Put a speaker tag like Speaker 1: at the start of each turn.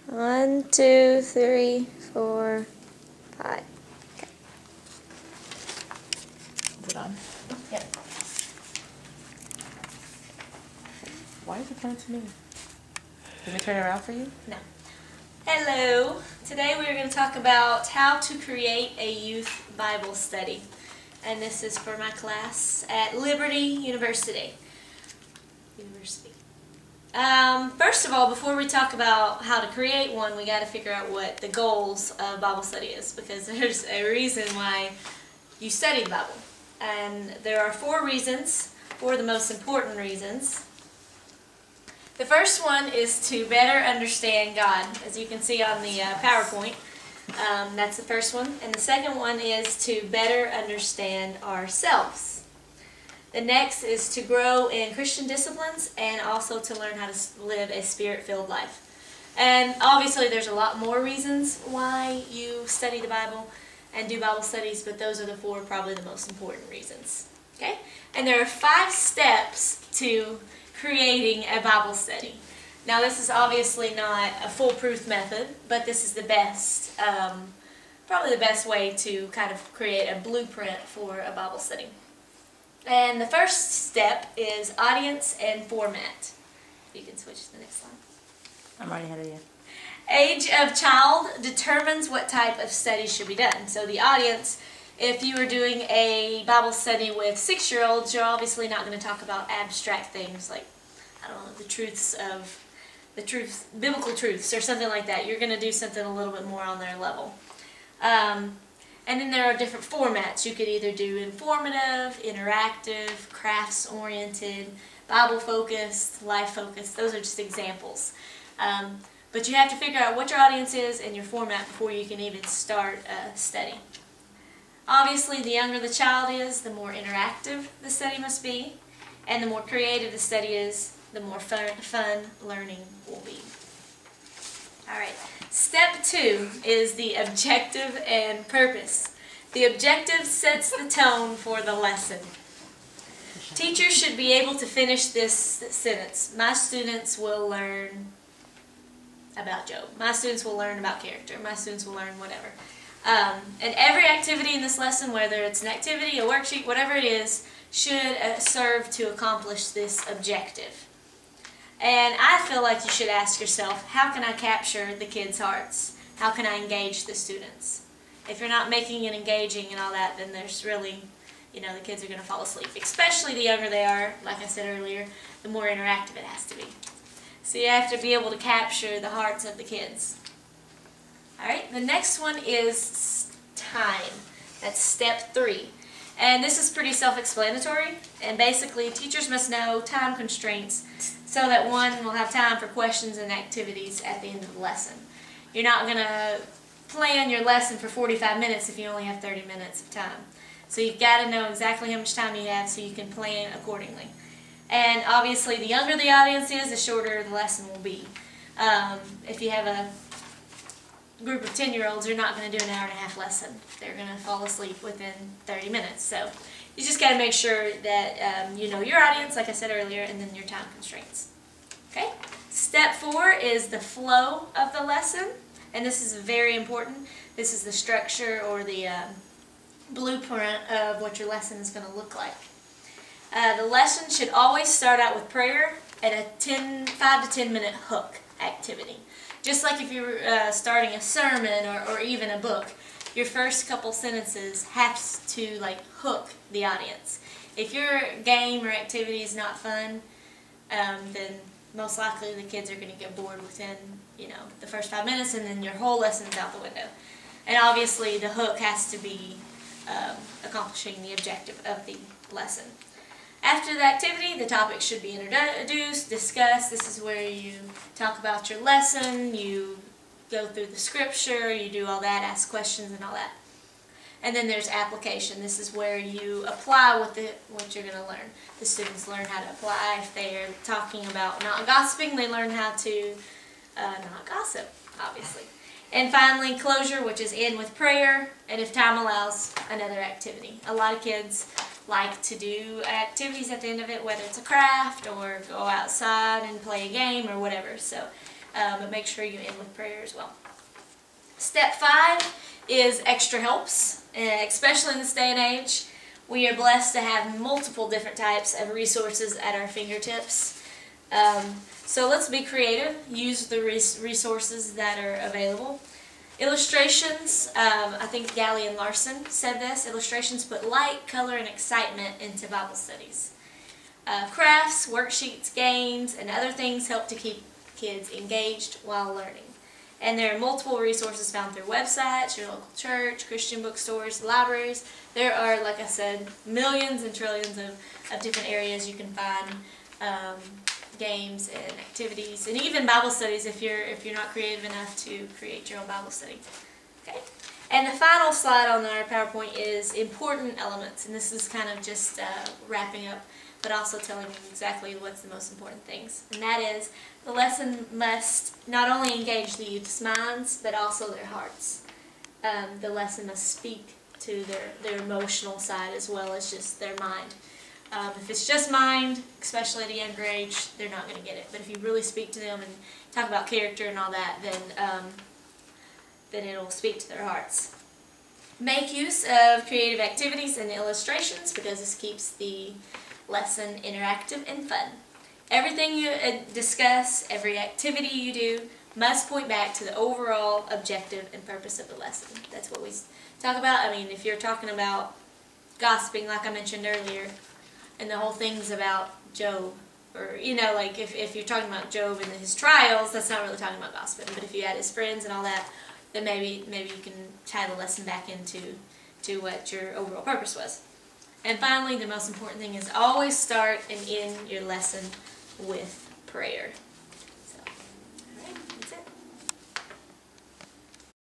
Speaker 1: 1, 2, 3, 4, 5. Okay.
Speaker 2: Is it on?
Speaker 1: Yep.
Speaker 2: Why is it coming to me? Let me turn it around for you?
Speaker 1: No. Hello. Today we're going to talk about how to create a youth Bible study. And this is for my class at Liberty University. First of all, before we talk about how to create one, we got to figure out what the goals of Bible study is, because there's a reason why you study the Bible. And there are 4 reasons, 4 of the most important reasons. The first one is to better understand God, as you can see on the PowerPoint. That's the first one. And the second one is to better understand ourselves. The next is to grow in Christian disciplines and also to learn how to live a spirit-filled life. And obviously there's a lot more reasons why you study the Bible and do Bible studies, but those are the 4 probably the most important reasons. Okay? And there are 5 steps to creating a Bible study. Now this is obviously not a foolproof method, but this is the best, probably the best way to kind of create a blueprint for a Bible study. And the first step is audience and format. You can switch to the next slide.
Speaker 2: I'm already ahead of you.
Speaker 1: Age of child determines what type of study should be done. So the audience, if you are doing a Bible study with 6-year-olds, you're obviously not going to talk about abstract things like, I don't know, biblical truths or something like that. You're going to do something a little bit more on their level. And then there are different formats. You could either do informative, interactive, crafts-oriented, Bible-focused, life-focused. Those are just examples. But you have to figure out what your audience is and your format before you can even start a study. Obviously, the younger the child is, the more interactive the study must be. And the more creative the study is, the more fun learning will be. Alright, step 2 is the objective and purpose. The objective sets the tone for the lesson. Teachers should be able to finish this sentence. My students will learn about Job. My students will learn about character. My students will learn whatever. And every activity in this lesson, whether it's an activity, a worksheet, whatever it is, should serve to accomplish this objective. And I feel like you should ask yourself, how can I capture the kids' hearts? How can I engage the students? If you're not making it engaging and all that, then there's really, the kids are going to fall asleep. Especially the younger they are, like I said earlier, the more interactive it has to be. So you have to be able to capture the hearts of the kids. Alright, the next one is time. That's step 3. And this is pretty self-explanatory. And basically, teachers must know time constraints so that one will have time for questions and activities at the end of the lesson. You're not going to plan your lesson for 45 minutes if you only have 30 minutes of time. So you've got to know exactly how much time you have so you can plan accordingly. And obviously, the younger the audience is, the shorter the lesson will be. If you have a group of 10-year-olds, you're not going to do an hour-and-a-half lesson. They're going to fall asleep within 30 minutes. So you just got to make sure that you know your audience, like I said earlier, and then your time constraints. Okay? Step 4 is the flow of the lesson, and this is very important. This is the structure or the blueprint of what your lesson is going to look like. The lesson should always start out with prayer and a 5 to 10 minute hook activity. Just like if you're starting a sermon or even a book, your first couple sentences have to hook the audience. If your game or activity is not fun, then most likely the kids are going to get bored within the first 5 minutes, and then your whole lesson's out the window. And obviously the hook has to be accomplishing the objective of the lesson. After the activity, the topic should be introduced, discussed. This is where you talk about your lesson, you go through the scripture, you do all that, ask questions and all that. And then there's application. This is where you apply what you're going to learn. The students learn how to apply. If they're talking about not gossiping, they learn how to not gossip, obviously. And finally, closure, which is end with prayer, and if time allows, another activity. A lot of kids like to do activities at the end of it, whether it's a craft or go outside and play a game or whatever. So but make sure you end with prayer as well. Step 5 is extra helps, especially in this day and age. We are blessed to have multiple different types of resources at our fingertips. So let's be creative, use the resources that are available. Illustrations, I think Galley and Larson said this, illustrations put light, color, and excitement into Bible studies. Crafts, worksheets, games, and other things help to keep kids engaged while learning. And there are multiple resources found through websites, your local church, Christian bookstores, libraries. There are, like I said, millions and trillions of different areas you can find games and activities, and even Bible studies if you're not creative enough to create your own Bible study. Okay. And the final slide on our PowerPoint is important elements, and this is kind of just wrapping up, but also telling you exactly what's the most important things. And that is, the lesson must not only engage the youth's minds, but also their hearts. The lesson must speak to their emotional side as well as just their mind. If it's just mind, especially at a younger age, they're not going to get it. But if you really speak to them and talk about character and all that, then it'll speak to their hearts. Make use of creative activities and illustrations because this keeps the lesson interactive and fun. Everything you discuss, every activity you do, must point back to the overall objective and purpose of the lesson. That's what we talk about. I mean, if you're talking about gossiping, like I mentioned earlier, and the whole thing's about Job, or, like if you're talking about Job and his trials, that's not really talking about gossiping. But if you add his friends and all that, then maybe you can tie the lesson back into what your overall purpose was. And finally, the most important thing is always start and end your lesson with prayer.